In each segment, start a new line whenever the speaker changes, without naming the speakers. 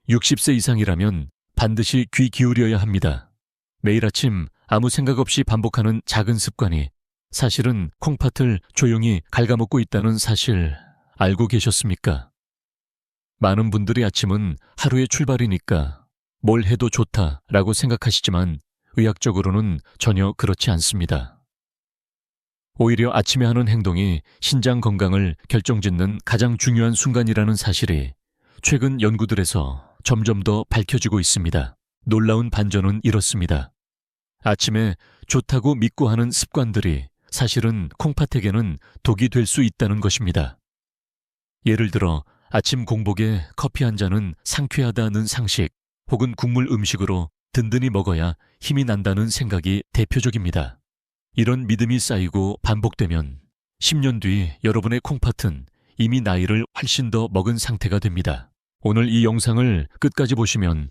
60세 이상이라면 반드시 귀 기울여야 합니다. 매일 아침 아무 생각 없이 반복하는 작은 습관이 사실은 콩팥을 조용히 갉아먹고 있다는 사실 알고 계셨습니까? 많은 분들이 아침은 하루의 출발이니까 뭘 해도 좋다라고 생각하시지만 의학적으로는 전혀 그렇지 않습니다. 오히려 아침에 하는 행동이 신장 건강을 결정짓는 가장 중요한 순간이라는 사실이 최근 연구들에서 점점 더 밝혀지고 있습니다. 놀라운 반전은 이렇습니다. 아침에 좋다고 믿고 하는 습관들이 사실은 콩팥에게는 독이 될 수 있다는 것입니다. 예를 들어 아침 공복에 커피 한 잔은 상쾌하다는 상식 혹은 국물 음식으로 든든히 먹어야 힘이 난다는 생각이 대표적입니다. 이런 믿음이 쌓이고 반복되면 10년 뒤 여러분의 콩팥은 이미 나이를 훨씬 더 먹은 상태가 됩니다. 오늘 이 영상을 끝까지 보시면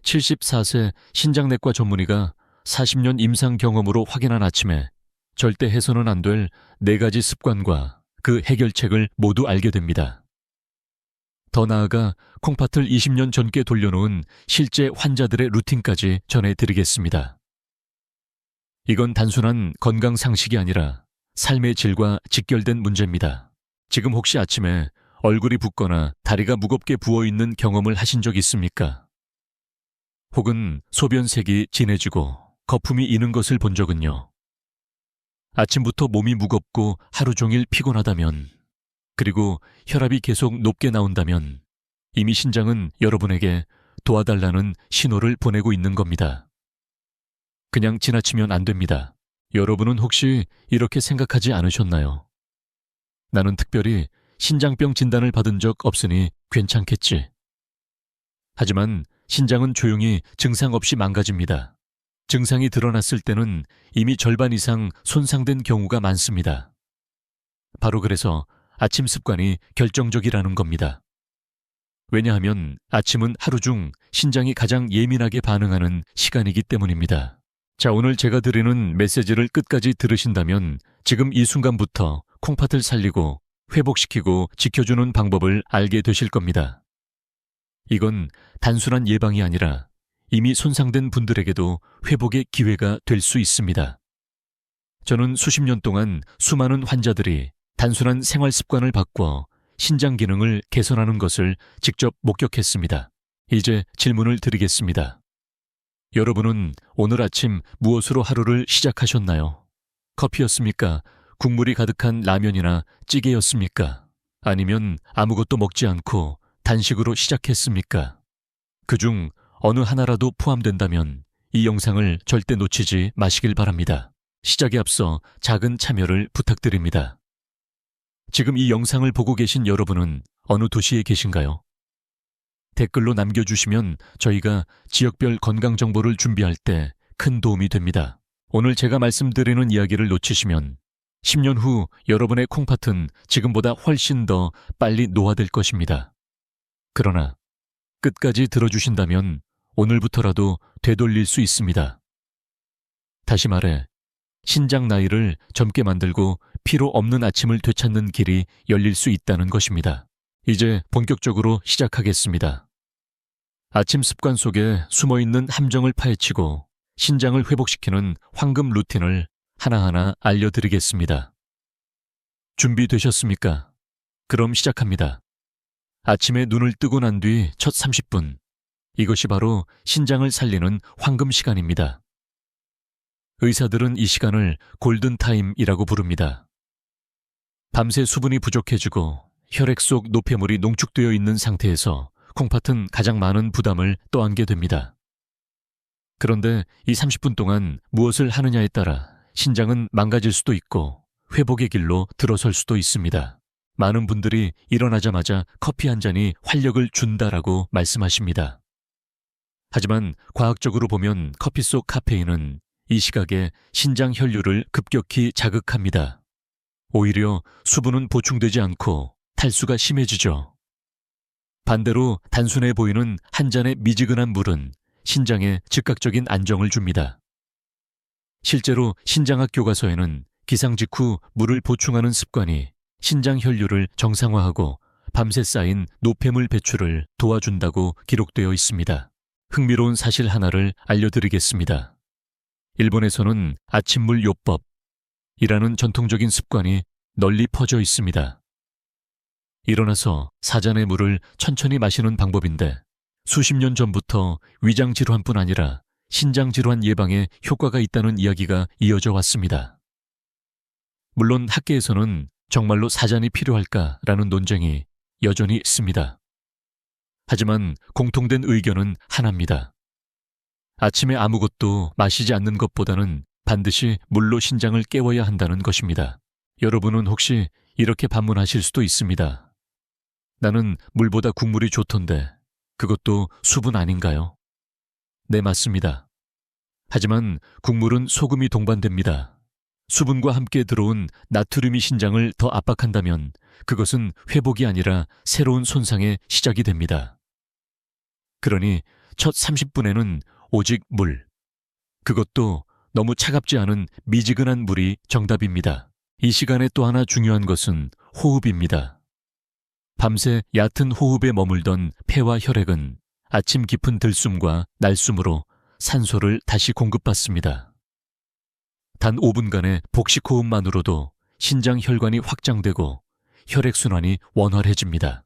74세 신장내과 전문의가 40년 임상 경험으로 확인한 아침에 절대 해서는 안 될 4가지 습관과 그 해결책을 모두 알게 됩니다. 더 나아가 콩팥을 20년 전께 돌려놓은 실제 환자들의 루틴까지 전해드리겠습니다. 이건 단순한 건강 상식이 아니라 삶의 질과 직결된 문제입니다. 지금 혹시 아침에 얼굴이 붓거나 다리가 무겁게 부어있는 경험을 하신 적 있습니까? 혹은 소변색이 진해지고 거품이 이는 것을 본 적은요? 아침부터 몸이 무겁고 하루 종일 피곤하다면, 그리고 혈압이 계속 높게 나온다면 이미 신장은 여러분에게 도와달라는 신호를 보내고 있는 겁니다. 그냥 지나치면 안 됩니다. 여러분은 혹시 이렇게 생각하지 않으셨나요? 나는 특별히 신장병 진단을 받은 적 없으니 괜찮겠지. 하지만 신장은 조용히 증상 없이 망가집니다. 증상이 드러났을 때는 이미 절반 이상 손상된 경우가 많습니다. 바로 그래서 아침 습관이 결정적이라는 겁니다. 왜냐하면 아침은 하루 중 신장이 가장 예민하게 반응하는 시간이기 때문입니다. 자, 오늘 제가 드리는 메시지를 끝까지 들으신다면 지금 이 순간부터 콩팥을 살리고 회복시키고 지켜주는 방법을 알게 되실 겁니다. 이건 단순한 예방이 아니라 이미 손상된 분들에게도 회복의 기회가 될 수 있습니다. 저는 수십 년 동안 수많은 환자들이 단순한 생활 습관을 바꿔 신장 기능을 개선하는 것을 직접 목격했습니다. 이제 질문을 드리겠습니다. 여러분은 오늘 아침 무엇으로 하루를 시작하셨나요? 커피였습니까? 국물이 가득한 라면이나 찌개였습니까? 아니면 아무것도 먹지 않고 단식으로 시작했습니까? 그중 어느 하나라도 포함된다면 이 영상을 절대 놓치지 마시길 바랍니다. 시작에 앞서 작은 참여를 부탁드립니다. 지금 이 영상을 보고 계신 여러분은 어느 도시에 계신가요? 댓글로 남겨주시면 저희가 지역별 건강 정보를 준비할 때 큰 도움이 됩니다. 오늘 제가 말씀드리는 이야기를 놓치시면 10년 후 여러분의 콩팥은 지금보다 훨씬 더 빨리 노화될 것입니다. 그러나 끝까지 들어주신다면 오늘부터라도 되돌릴 수 있습니다. 다시 말해, 신장 나이를 젊게 만들고 피로 없는 아침을 되찾는 길이 열릴 수 있다는 것입니다. 이제 본격적으로 시작하겠습니다. 아침 습관 속에 숨어있는 함정을 파헤치고 신장을 회복시키는 황금 루틴을 하나하나 알려드리겠습니다. 준비되셨습니까? 그럼 시작합니다. 아침에 눈을 뜨고 난 뒤 첫 30분. 이것이 바로 신장을 살리는 황금 시간입니다. 의사들은 이 시간을 골든타임이라고 부릅니다. 밤새 수분이 부족해지고 혈액 속 노폐물이 농축되어 있는 상태에서 콩팥은 가장 많은 부담을 떠안게 됩니다. 그런데 이 30분 동안 무엇을 하느냐에 따라 신장은 망가질 수도 있고 회복의 길로 들어설 수도 있습니다. 많은 분들이 일어나자마자 커피 한 잔이 활력을 준다라고 말씀하십니다. 하지만 과학적으로 보면 커피 속 카페인은 이 시각에 신장 혈류를 급격히 자극합니다. 오히려 수분은 보충되지 않고 탈수가 심해지죠. 반대로 단순해 보이는 한 잔의 미지근한 물은 신장에 즉각적인 안정을 줍니다. 실제로 신장학 교과서에는 기상 직후 물을 보충하는 습관이 신장 혈류를 정상화하고 밤새 쌓인 노폐물 배출을 도와준다고 기록되어 있습니다. 흥미로운 사실 하나를 알려드리겠습니다. 일본에서는 아침물 요법이라는 전통적인 습관이 널리 퍼져 있습니다. 일어나서 사잔의 물을 천천히 마시는 방법인데 수십 년 전부터 위장질환뿐 아니라 신장질환 예방에 효과가 있다는 이야기가 이어져 왔습니다. 물론 학계에서는 정말로 사잔이 필요할까라는 논쟁이 여전히 있습니다. 하지만 공통된 의견은 하나입니다. 아침에 아무것도 마시지 않는 것보다는 반드시 물로 신장을 깨워야 한다는 것입니다. 여러분은 혹시 이렇게 반문하실 수도 있습니다. 나는 물보다 국물이 좋던데 그것도 수분 아닌가요? 네, 맞습니다. 하지만 국물은 소금이 동반됩니다. 수분과 함께 들어온 나트륨이 신장을 더 압박한다면 그것은 회복이 아니라 새로운 손상의 시작이 됩니다. 그러니 첫 30분에는 오직 물, 그것도 너무 차갑지 않은 미지근한 물이 정답입니다. 이 시간에 또 하나 중요한 것은 호흡입니다. 밤새 얕은 호흡에 머물던 폐와 혈액은 아침 깊은 들숨과 날숨으로 산소를 다시 공급받습니다. 단 5분간의 복식 호흡만으로도 신장 혈관이 확장되고 혈액순환이 원활해집니다.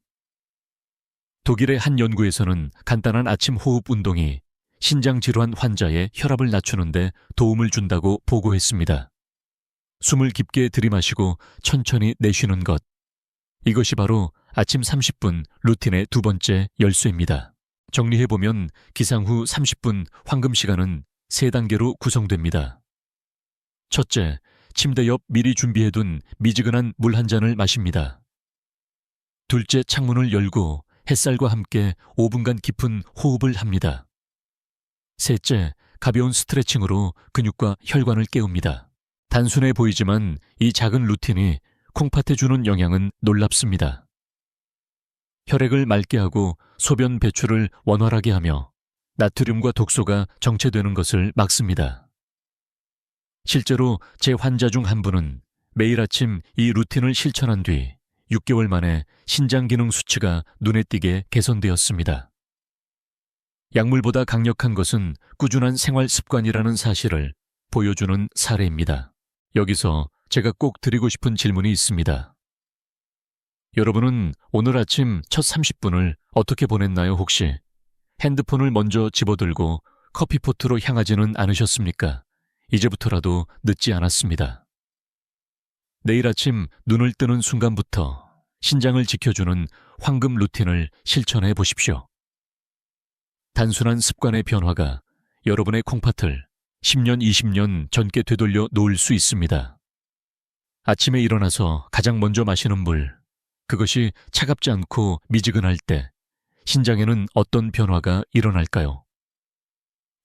독일의 한 연구에서는 간단한 아침 호흡 운동이 신장질환 환자의 혈압을 낮추는데 도움을 준다고 보고했습니다. 숨을 깊게 들이마시고 천천히 내쉬는 것. 이것이 바로 아침 30분 루틴의 두 번째 열쇠입니다. 정리해보면 기상 후 30분 황금 시간은 세 단계로 구성됩니다. 첫째, 침대 옆 미리 준비해둔 미지근한 물 한 잔을 마십니다. 둘째, 창문을 열고 햇살과 함께 5분간 깊은 호흡을 합니다. 셋째, 가벼운 스트레칭으로 근육과 혈관을 깨웁니다. 단순해 보이지만 이 작은 루틴이 콩팥에 주는 영향은 놀랍습니다. 혈액을 맑게 하고 소변 배출을 원활하게 하며 나트륨과 독소가 정체되는 것을 막습니다. 실제로 제 환자 중 한 분은 매일 아침 이 루틴을 실천한 뒤 6개월 만에 신장 기능 수치가 눈에 띄게 개선되었습니다. 약물보다 강력한 것은 꾸준한 생활 습관이라는 사실을 보여주는 사례입니다. 여기서 제가 꼭 드리고 싶은 질문이 있습니다. 여러분은 오늘 아침 첫 30분을 어떻게 보냈나요? 혹시 핸드폰을 먼저 집어들고 커피포트로 향하지는 않으셨습니까? 이제부터라도 늦지 않았습니다. 내일 아침 눈을 뜨는 순간부터 신장을 지켜주는 황금 루틴을 실천해 보십시오. 단순한 습관의 변화가 여러분의 콩팥을 10년, 20년 젊게 되돌려 놓을 수 있습니다. 아침에 일어나서 가장 먼저 마시는 물, 그것이 차갑지 않고 미지근할 때 신장에는 어떤 변화가 일어날까요?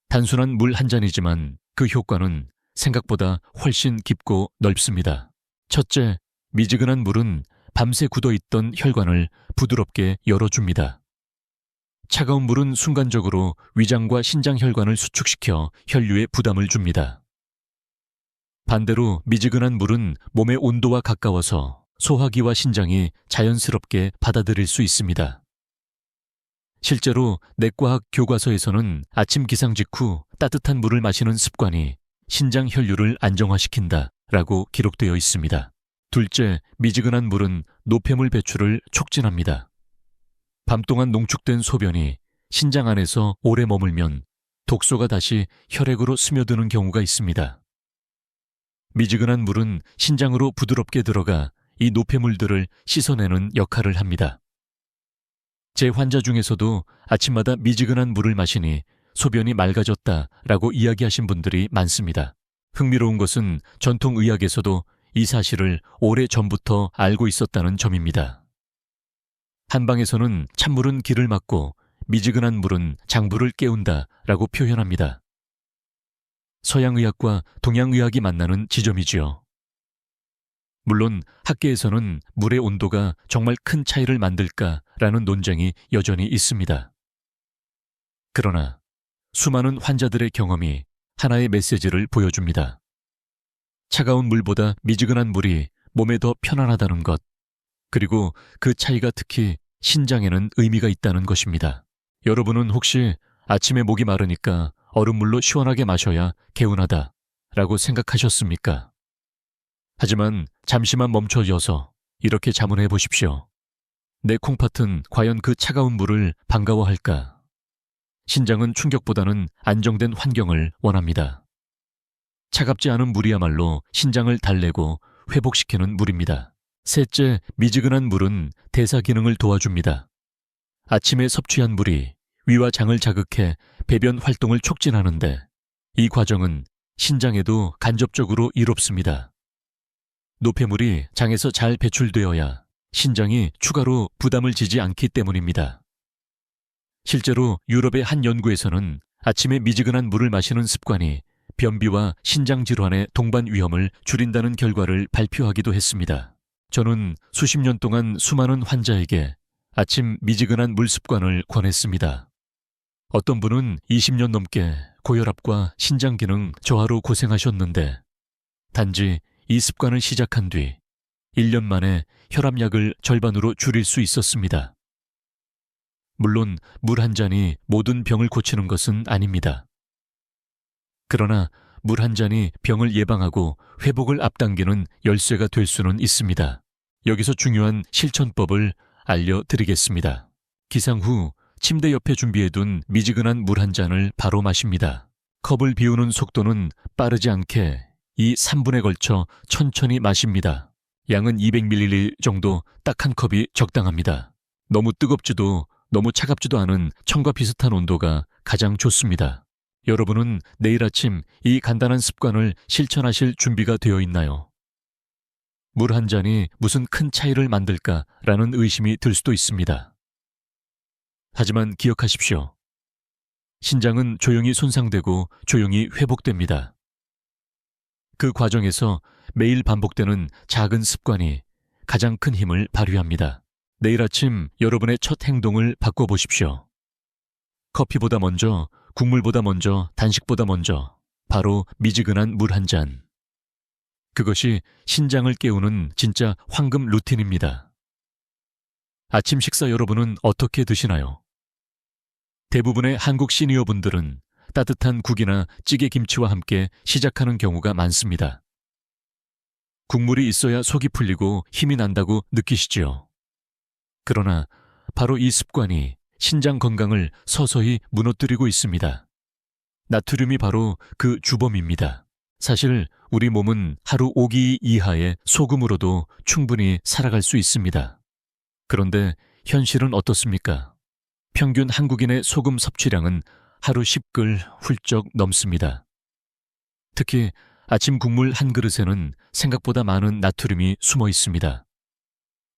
단순한 물 한 잔이지만 그 효과는 생각보다 훨씬 깊고 넓습니다. 첫째, 미지근한 물은 밤새 굳어있던 혈관을 부드럽게 열어줍니다. 차가운 물은 순간적으로 위장과 신장 혈관을 수축시켜 혈류에 부담을 줍니다. 반대로 미지근한 물은 몸의 온도와 가까워서 소화기와 신장이 자연스럽게 받아들일 수 있습니다. 실제로 내과학 교과서에서는 아침 기상 직후 따뜻한 물을 마시는 습관이 신장 혈류를 안정화시킨다 라고 기록되어 있습니다. 둘째, 미지근한 물은 노폐물 배출을 촉진합니다. 밤 동안 농축된 소변이 신장 안에서 오래 머물면 독소가 다시 혈액으로 스며드는 경우가 있습니다. 미지근한 물은 신장으로 부드럽게 들어가 이 노폐물들을 씻어내는 역할을 합니다. 제 환자 중에서도 아침마다 미지근한 물을 마시니 소변이 맑아졌다라고 이야기하신 분들이 많습니다. 흥미로운 것은 전통의학에서도 이 사실을 오래 전부터 알고 있었다는 점입니다. 한방에서는 찬물은 기를 막고 미지근한 물은 장부를 깨운다라고 표현합니다. 서양의학과 동양의학이 만나는 지점이지요. 물론 학계에서는 물의 온도가 정말 큰 차이를 만들까라는 논쟁이 여전히 있습니다. 그러나 수많은 환자들의 경험이 하나의 메시지를 보여줍니다. 차가운 물보다 미지근한 물이 몸에 더 편안하다는 것, 그리고 그 차이가 특히 신장에는 의미가 있다는 것입니다. 여러분은 혹시 아침에 목이 마르니까 얼음물로 시원하게 마셔야 개운하다 라고 생각하셨습니까? 하지만 잠시만 멈춰져서 이렇게 자문해 보십시오. 내 콩팥은 과연 그 차가운 물을 반가워할까? 신장은 충격보다는 안정된 환경을 원합니다. 차갑지 않은 물이야말로 신장을 달래고 회복시키는 물입니다. 셋째, 미지근한 물은 대사 기능을 도와줍니다. 아침에 섭취한 물이 위와 장을 자극해 배변 활동을 촉진하는데 이 과정은 신장에도 간접적으로 이롭습니다. 노폐물이 장에서 잘 배출되어야 신장이 추가로 부담을 지지 않기 때문입니다. 실제로 유럽의 한 연구에서는 아침에 미지근한 물을 마시는 습관이 변비와 신장 질환의 동반 위험을 줄인다는 결과를 발표하기도 했습니다. 저는 수십 년 동안 수많은 환자에게 아침 미지근한 물 습관을 권했습니다. 어떤 분은 20년 넘게 고혈압과 신장 기능 저하로 고생하셨는데 단지 이 습관을 시작한 뒤 1년 만에 혈압약을 절반으로 줄일 수 있었습니다. 물론 물 한 잔이 모든 병을 고치는 것은 아닙니다. 그러나 물 한 잔이 병을 예방하고 회복을 앞당기는 열쇠가 될 수는 있습니다. 여기서 중요한 실천법을 알려드리겠습니다. 기상 후 침대 옆에 준비해둔 미지근한 물 한 잔을 바로 마십니다. 컵을 비우는 속도는 빠르지 않게 3분에 걸쳐 천천히 마십니다. 양은 200ml 정도 딱 한 컵이 적당합니다. 너무 뜨겁지도 너무 차갑지도 않은 천과 비슷한 온도가 가장 좋습니다. 여러분은 내일 아침 이 간단한 습관을 실천하실 준비가 되어 있나요? 물 한 잔이 무슨 큰 차이를 만들까라는 의심이 들 수도 있습니다. 하지만 기억하십시오. 신장은 조용히 손상되고 조용히 회복됩니다. 그 과정에서 매일 반복되는 작은 습관이 가장 큰 힘을 발휘합니다. 내일 아침 여러분의 첫 행동을 바꿔보십시오. 커피보다 먼저, 국물보다 먼저, 단식보다 먼저, 바로 미지근한 물 한 잔. 그것이 신장을 깨우는 진짜 황금 루틴입니다. 아침 식사 여러분은 어떻게 드시나요? 대부분의 한국 시니어분들은 따뜻한 국이나 찌개 김치와 함께 시작하는 경우가 많습니다. 국물이 있어야 속이 풀리고 힘이 난다고 느끼시지요. 그러나 바로 이 습관이 신장 건강을 서서히 무너뜨리고 있습니다. 나트륨이 바로 그 주범입니다. 사실 우리 몸은 하루 5기 이하의 소금으로도 충분히 살아갈 수 있습니다. 그런데 현실은 어떻습니까? 평균 한국인의 소금 섭취량은 하루 10글 훌쩍 넘습니다. 특히 아침 국물 한 그릇에는 생각보다 많은 나트륨이 숨어 있습니다.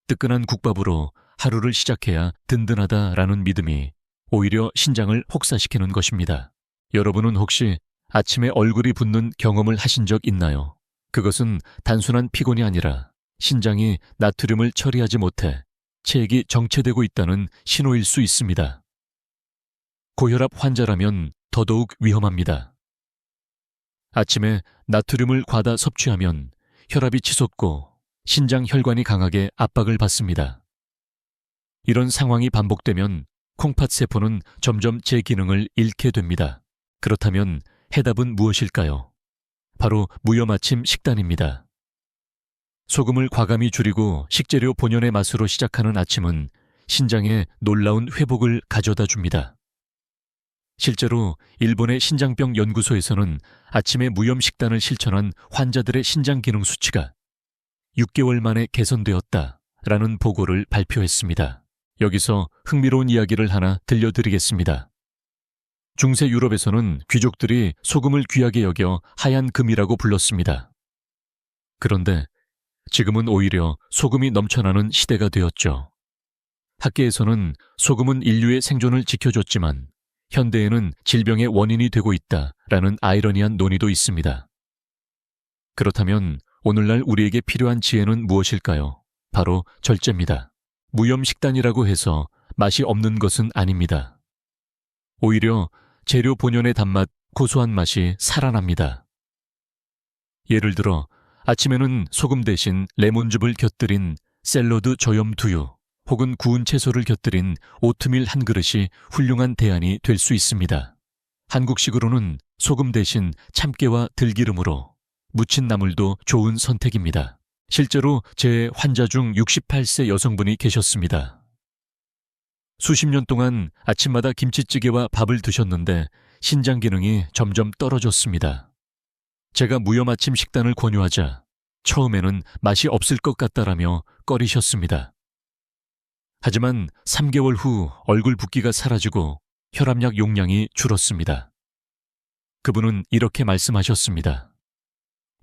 뜨끈한 국밥으로 하루를 시작해야 든든하다라는 믿음이 오히려 신장을 혹사시키는 것입니다. 여러분은 혹시 아침에 얼굴이 붓는 경험을 하신 적 있나요? 그것은 단순한 피곤이 아니라 신장이 나트륨을 처리하지 못해 체액이 정체되고 있다는 신호일 수 있습니다. 고혈압 환자라면 더더욱 위험합니다. 아침에 나트륨을 과다 섭취하면 혈압이 치솟고 신장 혈관이 강하게 압박을 받습니다. 이런 상황이 반복되면 콩팥 세포는 점점 제 기능을 잃게 됩니다. 그렇다면 해답은 무엇일까요? 바로 무염 아침 식단입니다. 소금을 과감히 줄이고 식재료 본연의 맛으로 시작하는 아침은 신장에 놀라운 회복을 가져다 줍니다. 실제로 일본의 신장병 연구소에서는 아침에 무염 식단을 실천한 환자들의 신장 기능 수치가 6개월 만에 개선되었다라는 보고를 발표했습니다. 여기서 흥미로운 이야기를 하나 들려드리겠습니다. 중세 유럽에서는 귀족들이 소금을 귀하게 여겨 하얀 금이라고 불렀습니다. 그런데 지금은 오히려 소금이 넘쳐나는 시대가 되었죠. 학계에서는 소금은 인류의 생존을 지켜줬지만 현대에는 질병의 원인이 되고 있다라는 아이러니한 논의도 있습니다. 그렇다면 오늘날 우리에게 필요한 지혜는 무엇일까요? 바로 절제입니다. 무염 식단이라고 해서 맛이 없는 것은 아닙니다. 오히려 재료 본연의 단맛, 고소한 맛이 살아납니다. 예를 들어 아침에는 소금 대신 레몬즙을 곁들인 샐러드 저염 두유 혹은 구운 채소를 곁들인 오트밀 한 그릇이 훌륭한 대안이 될 수 있습니다. 한국식으로는 소금 대신 참깨와 들기름으로 무친 나물도 좋은 선택입니다. 실제로 제 환자 중 68세 여성분이 계셨습니다. 수십 년 동안 아침마다 김치찌개와 밥을 드셨는데 신장 기능이 점점 떨어졌습니다. 제가 무염 아침 식단을 권유하자 처음에는 맛이 없을 것 같다라며 꺼리셨습니다. 하지만 3개월 후 얼굴 붓기가 사라지고 혈압약 용량이 줄었습니다. 그분은 이렇게 말씀하셨습니다.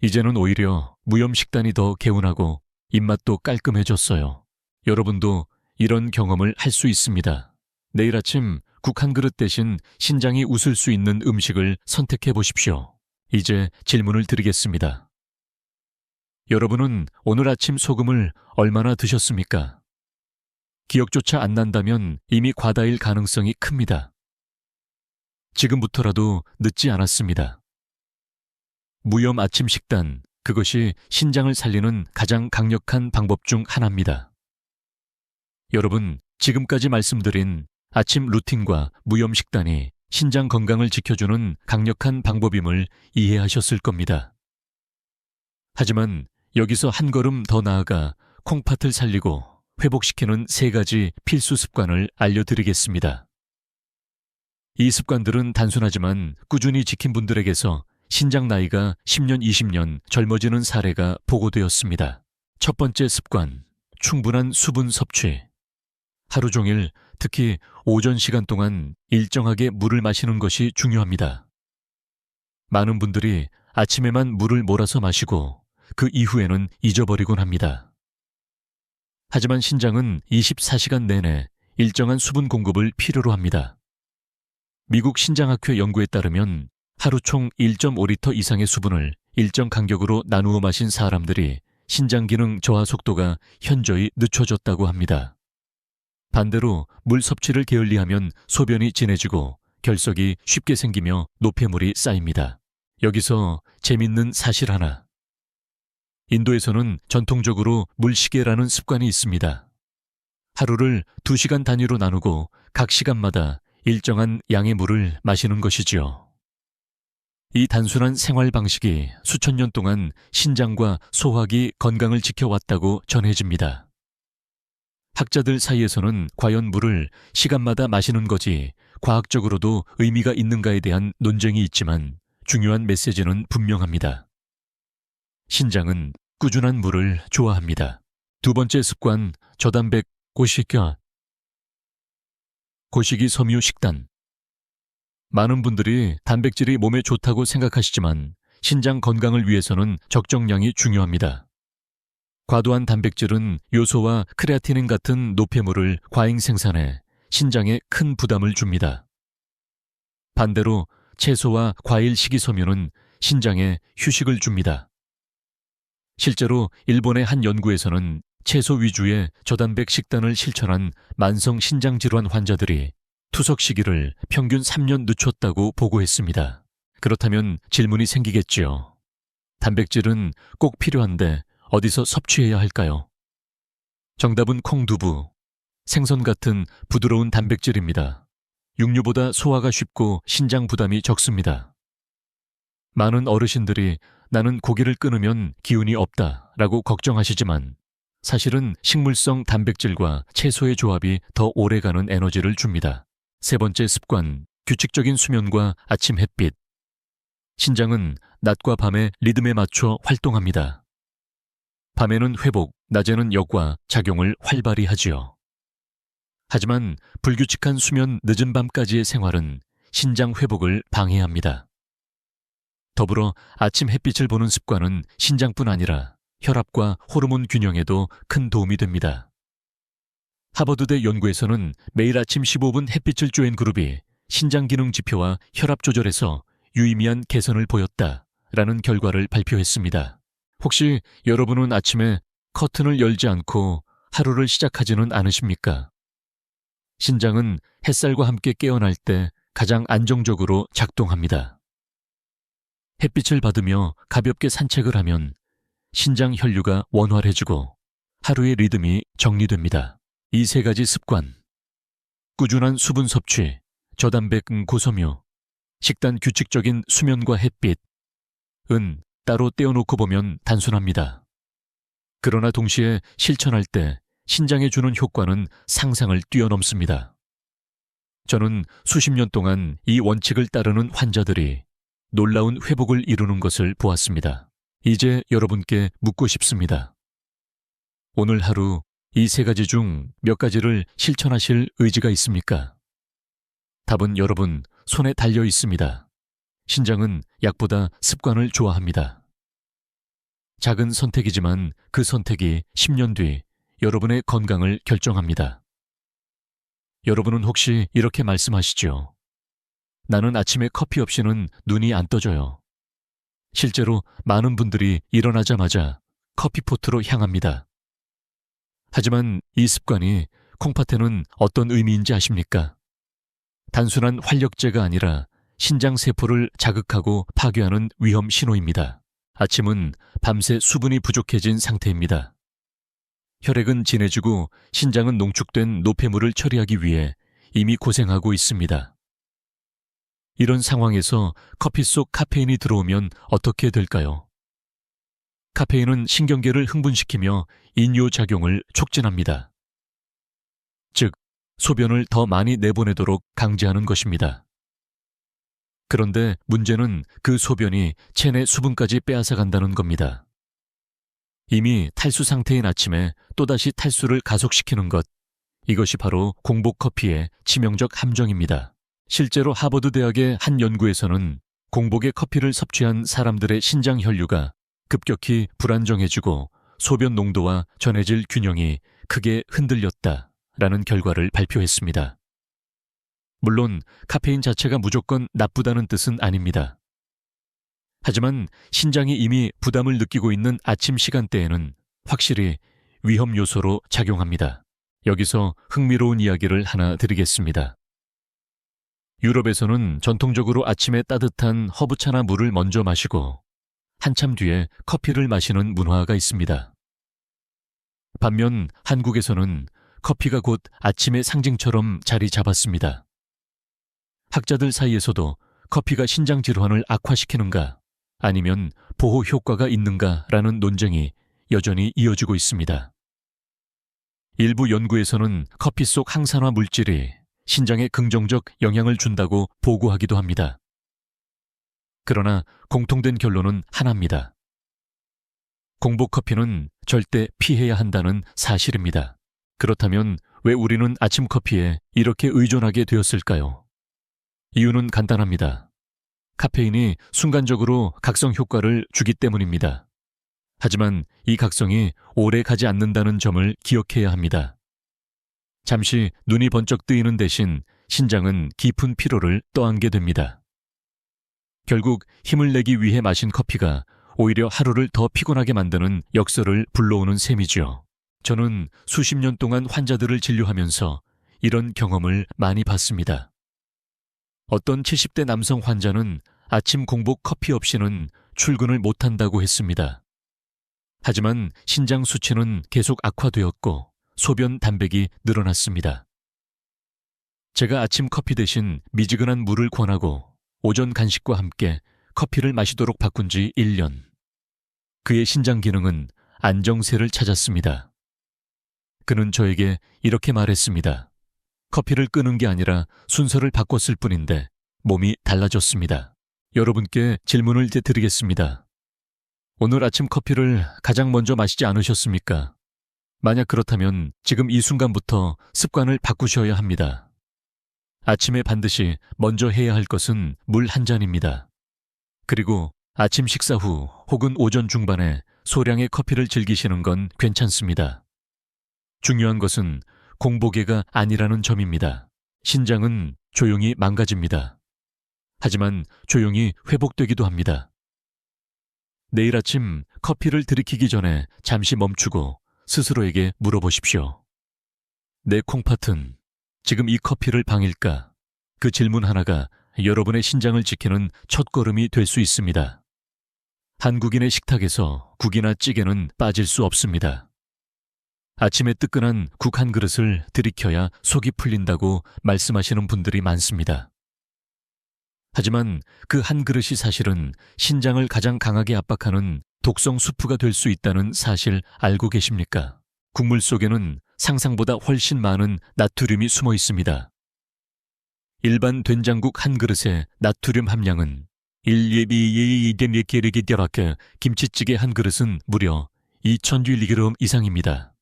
이제는 오히려 무염 식단이 더 개운하고 입맛도 깔끔해졌어요. 여러분도 이런 경험을 할 수 있습니다. 내일 아침 국 한 그릇 대신 신장이 웃을 수 있는 음식을 선택해 보십시오. 이제 질문을 드리겠습니다. 여러분은 오늘 아침 소금을 얼마나 드셨습니까? 기억조차 안 난다면 이미 과다일 가능성이 큽니다. 지금부터라도 늦지 않았습니다. 무염 아침 식단, 그것이 신장을 살리는 가장 강력한 방법 중 하나입니다. 여러분, 지금까지 말씀드린 아침 루틴과 무염 식단이 신장 건강을 지켜주는 강력한 방법임을 이해하셨을 겁니다. 하지만 여기서 한 걸음 더 나아가 콩팥을 살리고 회복시키는 3가지 필수 습관을 알려드리겠습니다. 이 습관들은 단순하지만 꾸준히 지킨 분들에게서 신장 나이가 10년, 20년 젊어지는 사례가 보고되었습니다. 첫 번째 습관, 충분한 수분 섭취. 하루 종일, 특히 오전 시간 동안 일정하게 물을 마시는 것이 중요합니다. 많은 분들이 아침에만 물을 몰아서 마시고 그 이후에는 잊어버리곤 합니다. 하지만 신장은 24시간 내내 일정한 수분 공급을 필요로 합니다. 미국 신장학회 연구에 따르면 하루 총 1.5리터 이상의 수분을 일정 간격으로 나누어 마신 사람들이 신장 기능 저하 속도가 현저히 늦춰졌다고 합니다. 반대로 물 섭취를 게을리하면 소변이 진해지고 결석이 쉽게 생기며 노폐물이 쌓입니다. 여기서 재밌는 사실 하나. 인도에서는 전통적으로 물시계라는 습관이 있습니다. 하루를 2시간 단위로 나누고 각 시간마다 일정한 양의 물을 마시는 것이지요. 이 단순한 생활 방식이 수천 년 동안 신장과 소화기 건강을 지켜왔다고 전해집니다. 학자들 사이에서는 과연 물을 시간마다 마시는 것이 과학적으로도 의미가 있는가에 대한 논쟁이 있지만 중요한 메시지는 분명합니다. 신장은 꾸준한 물을 좋아합니다. 두 번째 습관, 저단백 고식이 섬유 식단. 많은 분들이 단백질이 몸에 좋다고 생각하시지만 신장 건강을 위해서는 적정량이 중요합니다. 과도한 단백질은 요소와 크레아티닌 같은 노폐물을 과잉 생산해 신장에 큰 부담을 줍니다. 반대로 채소와 과일 식이섬유는 신장에 휴식을 줍니다. 실제로 일본의 한 연구에서는 채소 위주의 저단백 식단을 실천한 만성 신장질환 환자들이 투석 시기를 평균 3년 늦췄다고 보고했습니다. 그렇다면 질문이 생기겠지요. 단백질은 꼭 필요한데 어디서 섭취해야 할까요? 정답은 콩두부, 생선 같은 부드러운 단백질입니다. 육류보다 소화가 쉽고 신장 부담이 적습니다. 많은 어르신들이 나는 고기를 끊으면 기운이 없다 라고 걱정하시지만 사실은 식물성 단백질과 채소의 조합이 더 오래가는 에너지를 줍니다. 세 번째 습관, 규칙적인 수면과 아침 햇빛. 신장은 낮과 밤의 리듬에 맞춰 활동합니다. 밤에는 회복, 낮에는 역과 작용을 활발히 하지요. 하지만 불규칙한 수면 늦은 밤까지의 생활은 신장 회복을 방해합니다. 더불어 아침 햇빛을 보는 습관은 신장뿐 아니라 혈압과 호르몬 균형에도 큰 도움이 됩니다. 하버드대 연구에서는 매일 아침 15분 햇빛을 쬐인 그룹이 신장 기능 지표와 혈압 조절에서 유의미한 개선을 보였다라는 결과를 발표했습니다. 혹시 여러분은 아침에 커튼을 열지 않고 하루를 시작하지는 않으십니까? 신장은 햇살과 함께 깨어날 때 가장 안정적으로 작동합니다. 햇빛을 받으며 가볍게 산책을 하면 신장 혈류가 원활해지고 하루의 리듬이 정리됩니다. 이 세 가지 습관, 꾸준한 수분 섭취, 저단백 고섬유, 식단 규칙적인 수면과 햇빛, 따로 떼어놓고 보면 단순합니다. 그러나 동시에 실천할 때 신장에 주는 효과는 상상을 뛰어넘습니다. 저는 수십 년 동안 이 원칙을 따르는 환자들이 놀라운 회복을 이루는 것을 보았습니다. 이제 여러분께 묻고 싶습니다. 오늘 하루 이 세 가지 중 몇 가지를 실천하실 의지가 있습니까? 답은 여러분 손에 달려 있습니다. 신장은 약보다 습관을 좋아합니다. 작은 선택이지만 그 선택이 10년 뒤 여러분의 건강을 결정합니다. 여러분은 혹시 이렇게 말씀하시죠? 나는 아침에 커피 없이는 눈이 안 떠져요. 실제로 많은 분들이 일어나자마자 커피포트로 향합니다. 하지만 이 습관이 콩팥에는 어떤 의미인지 아십니까? 단순한 활력제가 아니라 신장 세포를 자극하고 파괴하는 위험 신호입니다. 아침은 밤새 수분이 부족해진 상태입니다. 혈액은 진해지고 신장은 농축된 노폐물을 처리하기 위해 이미 고생하고 있습니다. 이런 상황에서 커피 속 카페인이 들어오면 어떻게 될까요? 카페인은 신경계를 흥분시키며 이뇨작용을 촉진합니다. 즉, 소변을 더 많이 내보내도록 강제하는 것입니다. 그런데 문제는 그 소변이 체내 수분까지 빼앗아간다는 겁니다. 이미 탈수 상태인 아침에 또다시 탈수를 가속시키는 것, 이것이 바로 공복 커피의 치명적 함정입니다. 실제로 하버드 대학의 한 연구에서는 공복에 커피를 섭취한 사람들의 신장 혈류가 급격히 불안정해지고 소변 농도와 전해질 균형이 크게 흔들렸다라는 결과를 발표했습니다. 물론 카페인 자체가 무조건 나쁘다는 뜻은 아닙니다. 하지만 신장이 이미 부담을 느끼고 있는 아침 시간대에는 확실히 위험 요소로 작용합니다. 여기서 흥미로운 이야기를 하나 드리겠습니다. 유럽에서는 전통적으로 아침에 따뜻한 허브차나 물을 먼저 마시고 한참 뒤에 커피를 마시는 문화가 있습니다. 반면 한국에서는 커피가 곧 아침의 상징처럼 자리 잡았습니다. 학자들 사이에서도 커피가 신장 질환을 악화시키는가 아니면 보호 효과가 있는가라는 논쟁이 여전히 이어지고 있습니다. 일부 연구에서는 커피 속 항산화 물질이 신장에 긍정적 영향을 준다고 보고하기도 합니다. 그러나 공통된 결론은 하나입니다. 공복 커피는 절대 피해야 한다는 사실입니다. 그렇다면 왜 우리는 아침 커피에 이렇게 의존하게 되었을까요? 이유는 간단합니다. 카페인이 순간적으로 각성 효과를 주기 때문입니다. 하지만 이 각성이 오래 가지 않는다는 점을 기억해야 합니다. 잠시 눈이 번쩍 뜨이는 대신 신장은 깊은 피로를 떠안게 됩니다. 결국 힘을 내기 위해 마신 커피가 오히려 하루를 더 피곤하게 만드는 역설을 불러오는 셈이죠. 저는 수십 년 동안 환자들을 진료하면서 이런 경험을 많이 봤습니다. 어떤 70대 남성 환자는 아침 공복 커피 없이는 출근을 못한다고 했습니다. 하지만 신장 수치는 계속 악화되었고 소변 단백이 늘어났습니다. 제가 아침 커피 대신 미지근한 물을 권하고 오전 간식과 함께 커피를 마시도록 바꾼 지 1년. 그의 신장 기능은 안정세를 찾았습니다. 그는 저에게 이렇게 말했습니다. 커피를 끄는 게 아니라 순서를 바꿨을 뿐인데 몸이 달라졌습니다. 여러분께 질문을 드리겠습니다. 오늘 아침 커피를 가장 먼저 마시지 않으셨습니까? 만약 그렇다면 지금 이 순간부터 습관을 바꾸셔야 합니다. 아침에 반드시 먼저 해야 할 것은 물 한 잔입니다. 그리고 아침 식사 후 혹은 오전 중반에 소량의 커피를 즐기시는 건 괜찮습니다. 중요한 것은 공복에가 아니라는 점입니다. 신장은 조용히 망가집니다. 하지만 조용히 회복되기도 합니다. 내일 아침 커피를 들이키기 전에 잠시 멈추고 스스로에게 물어보십시오. 내 콩팥은 지금 이 커피를 방일까? 그 질문 하나가 여러분의 신장을 지키는 첫걸음이 될 수 있습니다. 한국인의 식탁에서 국이나 찌개는 빠질 수 없습니다. 아침에 뜨끈한 국 한 그릇을 들이켜야 속이 풀린다고 말씀하시는 분들이 많습니다. 하지만 그 한 그릇이 사실은 신장을 가장 강하게 압박하는 독성 수프가 될 수 있다는 사실 알고 계십니까? 국물 속에는 상상보다 훨씬 많은 나트륨이 숨어 있습니다. 일반 된장국 한 그릇의 나트륨 함량은 1예비예이데미케르기디라케 김치찌개 한 그릇은 무려 2000mg 이상입니다.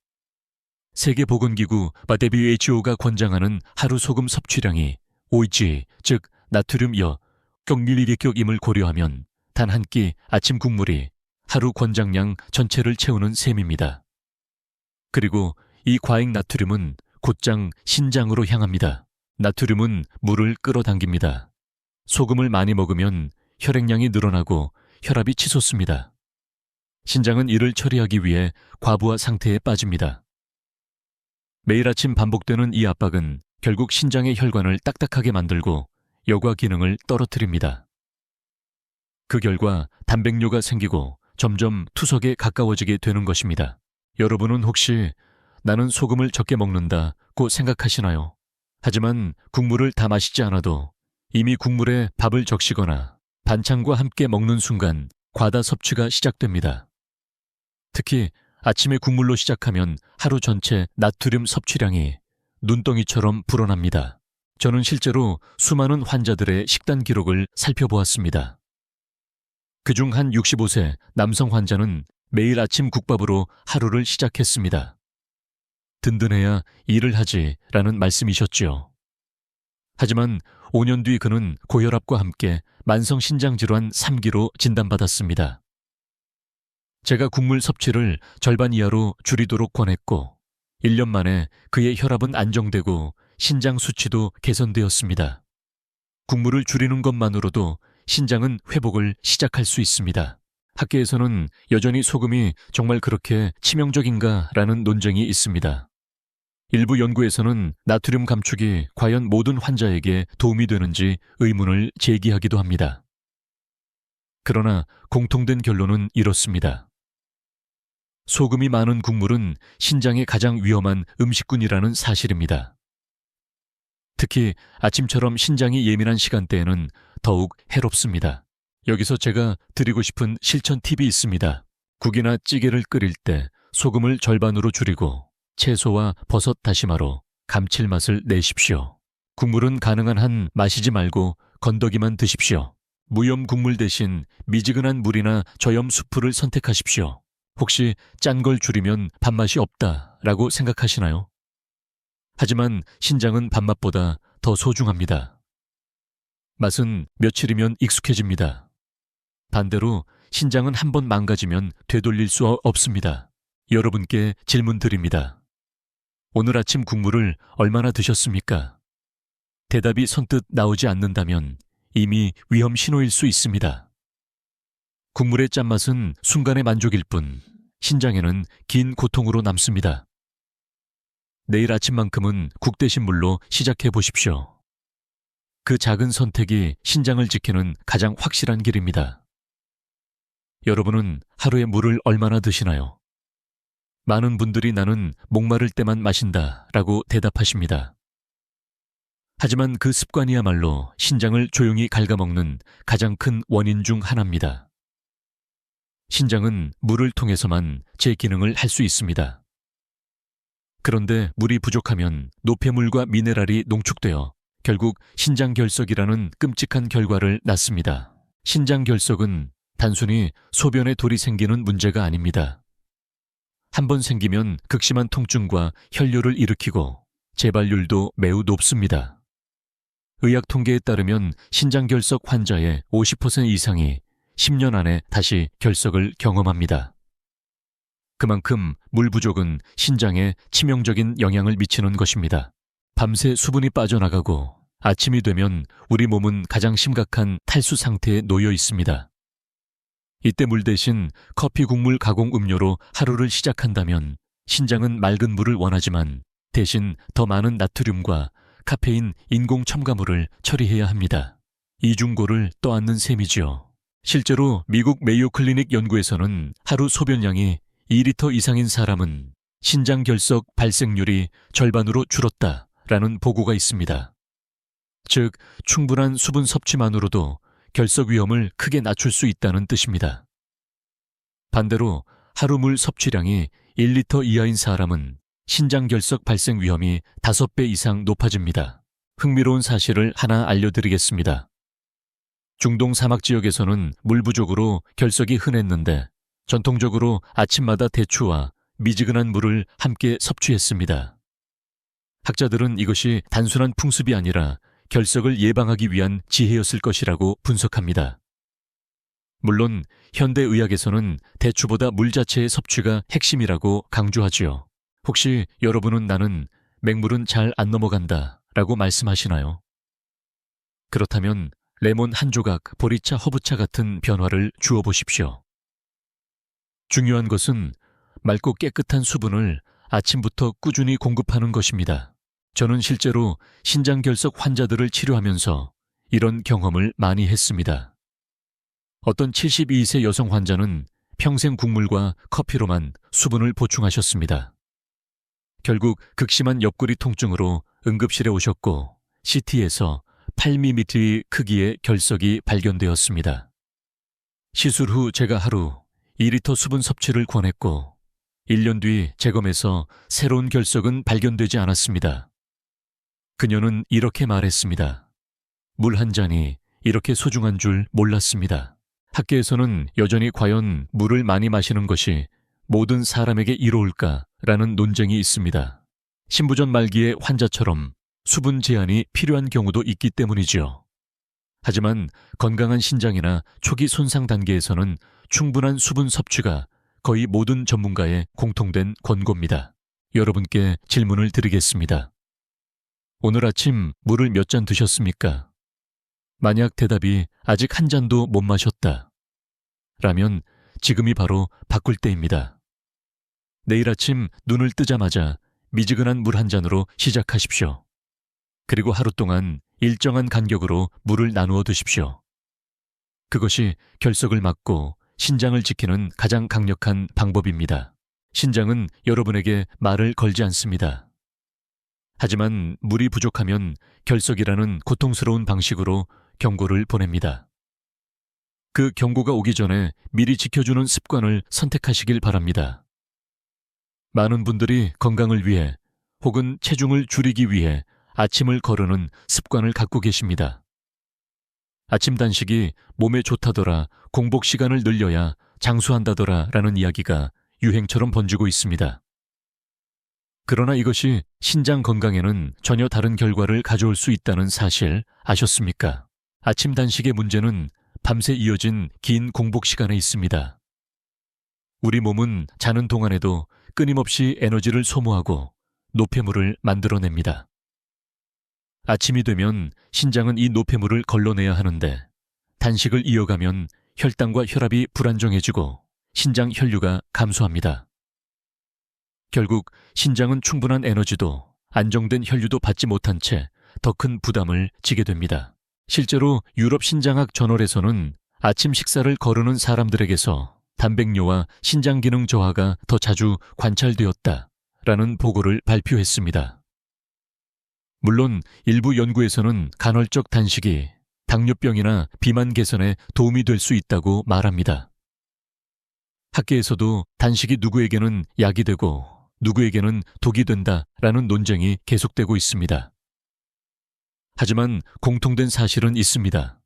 세계보건기구 WHO가 권장하는 하루 소금 섭취량이 OG, 즉 나트륨여 0mg임을 고려하면 단 한 끼 아침 국물이 하루 권장량 전체를 채우는 셈입니다. 그리고 이 과잉 나트륨은 곧장 신장으로 향합니다. 나트륨은 물을 끌어당깁니다. 소금을 많이 먹으면 혈액량이 늘어나고 혈압이 치솟습니다. 신장은 이를 처리하기 위해 과부하 상태에 빠집니다. 매일 아침 반복되는 이 압박은 결국 신장의 혈관을 딱딱하게 만들고 여과 기능을 떨어뜨립니다. 그 결과 단백뇨가 생기고 점점 투석에 가까워지게 되는 것입니다. 여러분은 혹시 나는 소금을 적게 먹는다고 생각하시나요? 하지만 국물을 다 마시지 않아도 이미 국물에 밥을 적시거나 반찬과 함께 먹는 순간 과다 섭취가 시작됩니다. 특히 아침에 국물로 시작하면 하루 전체 나트륨 섭취량이 눈덩이처럼 불어납니다. 저는 실제로 수많은 환자들의 식단 기록을 살펴보았습니다. 그중 한 65세 남성 환자는 매일 아침 국밥으로 하루를 시작했습니다. 든든해야 일을 하지라는 말씀이셨지요. 하지만 5년 뒤 그는 고혈압과 함께 만성신장질환 3기로 진단받았습니다. 제가 국물 섭취를 절반 이하로 줄이도록 권했고 1년 만에 그의 혈압은 안정되고 신장 수치도 개선되었습니다. 국물을 줄이는 것만으로도 신장은 회복을 시작할 수 있습니다. 학계에서는 여전히 소금이 정말 그렇게 치명적인가라는 논쟁이 있습니다. 일부 연구에서는 나트륨 감축이 과연 모든 환자에게 도움이 되는지 의문을 제기하기도 합니다. 그러나 공통된 결론은 이렇습니다. 소금이 많은 국물은 신장에 가장 위험한 음식군이라는 사실입니다. 특히 아침처럼 신장이 예민한 시간대에는 더욱 해롭습니다. 여기서 제가 드리고 싶은 실천 팁이 있습니다. 국이나 찌개를 끓일 때 소금을 절반으로 줄이고 채소와 버섯 다시마로 감칠맛을 내십시오. 국물은 가능한 한 마시지 말고 건더기만 드십시오. 무염 국물 대신 미지근한 물이나 저염 수프를 선택하십시오. 혹시 짠 걸 줄이면 밥맛이 없다라고 생각하시나요? 하지만 신장은 밥맛보다 더 소중합니다. 맛은 며칠이면 익숙해집니다. 반대로 신장은 한번 망가지면 되돌릴 수 없습니다. 여러분께 질문 드립니다. 오늘 아침 국물을 얼마나 드셨습니까? 대답이 선뜻 나오지 않는다면 이미 위험 신호일 수 있습니다. 국물의 짠맛은 순간의 만족일 뿐 신장에는 긴 고통으로 남습니다. 내일 아침만큼은 국 대신 물로 시작해 보십시오. 그 작은 선택이 신장을 지키는 가장 확실한 길입니다. 여러분은 하루에 물을 얼마나 드시나요? 많은 분들이 나는 목마를 때만 마신다라고 대답하십니다. 하지만 그 습관이야말로 신장을 조용히 갉아먹는 가장 큰 원인 중 하나입니다. 신장은 물을 통해서만 제 기능을 할 수 있습니다. 그런데 물이 부족하면 노폐물과 미네랄이 농축되어 결국 신장결석이라는 끔찍한 결과를 낳습니다. 신장결석은 단순히 소변에 돌이 생기는 문제가 아닙니다. 한 번 생기면 극심한 통증과 혈뇨를 일으키고 재발률도 매우 높습니다. 의학 통계에 따르면 신장결석 환자의 50% 이상이 10년 안에 다시 결석을 경험합니다. 그만큼 물 부족은 신장에 치명적인 영향을 미치는 것입니다. 밤새 수분이 빠져나가고 아침이 되면 우리 몸은 가장 심각한 탈수 상태에 놓여 있습니다. 이때 물 대신 커피 국물 가공 음료로 하루를 시작한다면 신장은 맑은 물을 원하지만 대신 더 많은 나트륨과 카페인 인공 첨가물을 처리해야 합니다. 이중고를 떠안는 셈이지요. 실제로 미국 메이오 클리닉 연구에서는 하루 소변량이 2리터 이상인 사람은 신장 결석 발생률이 절반으로 줄었다라는 보고가 있습니다. 즉, 충분한 수분 섭취만으로도 결석 위험을 크게 낮출 수 있다는 뜻입니다. 반대로 하루 물 섭취량이 1리터 이하인 사람은 신장 결석 발생 위험이 5배 이상 높아집니다. 흥미로운 사실을 하나 알려드리겠습니다. 중동 사막 지역에서는 물 부족으로 결석이 흔했는데 전통적으로 아침마다 대추와 미지근한 물을 함께 섭취했습니다. 학자들은 이것이 단순한 풍습이 아니라 결석을 예방하기 위한 지혜였을 것이라고 분석합니다. 물론 현대의학에서는 대추보다 물 자체의 섭취가 핵심이라고 강조하지요. 혹시 여러분은 나는 맹물은 잘 안 넘어간다 라고 말씀하시나요? 그렇다면 레몬 한 조각, 보리차, 허브차 같은 변화를 주어 보십시오. 중요한 것은 맑고 깨끗한 수분을 아침부터 꾸준히 공급하는 것입니다. 저는 실제로 신장결석 환자들을 치료하면서 이런 경험을 많이 했습니다. 어떤 72세 여성 환자는 평생 국물과 커피로만 수분을 보충하셨습니다. 결국 극심한 옆구리 통증으로 응급실에 오셨고 CT에서 8mm 크기의 결석이 발견되었습니다. 시술 후 제가 하루 2리터 수분 섭취를 권했고 1년 뒤 재검에서 새로운 결석은 발견되지 않았습니다. 그녀는 이렇게 말했습니다. 물 한 잔이 이렇게 소중한 줄 몰랐습니다. 학계에서는 여전히 과연 물을 많이 마시는 것이 모든 사람에게 이로울까라는 논쟁이 있습니다. 신부전 말기의 환자처럼 수분 제한이 필요한 경우도 있기 때문이지요. 하지만 건강한 신장이나 초기 손상 단계에서는 충분한 수분 섭취가 거의 모든 전문가의 공통된 권고입니다. 여러분께 질문을 드리겠습니다. 오늘 아침 물을 몇 잔 드셨습니까? 만약 대답이 아직 한 잔도 못 마셨다. 라면 지금이 바로 바꿀 때입니다. 내일 아침 눈을 뜨자마자 미지근한 물 한 잔으로 시작하십시오. 그리고 하루 동안 일정한 간격으로 물을 나누어 드십시오. 그것이 결석을 막고 신장을 지키는 가장 강력한 방법입니다. 신장은 여러분에게 말을 걸지 않습니다. 하지만 물이 부족하면 결석이라는 고통스러운 방식으로 경고를 보냅니다. 그 경고가 오기 전에 미리 지켜주는 습관을 선택하시길 바랍니다. 많은 분들이 건강을 위해 혹은 체중을 줄이기 위해 아침을 거르는 습관을 갖고 계십니다. 아침 단식이 몸에 좋다더라, 공복 시간을 늘려야 장수한다더라 라는 이야기가 유행처럼 번지고 있습니다. 그러나 이것이 신장 건강에는 전혀 다른 결과를 가져올 수 있다는 사실 아셨습니까? 아침 단식의 문제는 밤새 이어진 긴 공복 시간에 있습니다. 우리 몸은 자는 동안에도 끊임없이 에너지를 소모하고 노폐물을 만들어냅니다. 아침이 되면 신장은 이 노폐물을 걸러내야 하는데 단식을 이어가면 혈당과 혈압이 불안정해지고 신장 혈류가 감소합니다. 결국 신장은 충분한 에너지도 안정된 혈류도 받지 못한 채 더 큰 부담을 지게 됩니다. 실제로 유럽 신장학 저널에서는 아침 식사를 거르는 사람들에게서 단백뇨와 신장 기능 저하가 더 자주 관찰되었다라는 보고를 발표했습니다. 물론 일부 연구에서는 간헐적 단식이 당뇨병이나 비만 개선에 도움이 될 수 있다고 말합니다. 학계에서도 단식이 누구에게는 약이 되고 누구에게는 독이 된다라는 논쟁이 계속되고 있습니다. 하지만 공통된 사실은 있습니다.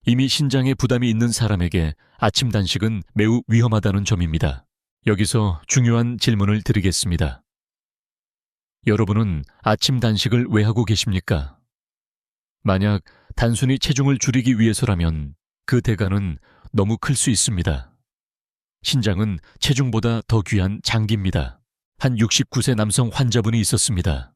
이미 신장에 부담이 있는 사람에게 아침 단식은 매우 위험하다는 점입니다. 여기서 중요한 질문을 드리겠습니다. 여러분은 아침 단식을 왜 하고 계십니까? 만약 단순히 체중을 줄이기 위해서라면 그 대가는 너무 클 수 있습니다. 신장은 체중보다 더 귀한 장기입니다. 한 69세 남성 환자분이 있었습니다.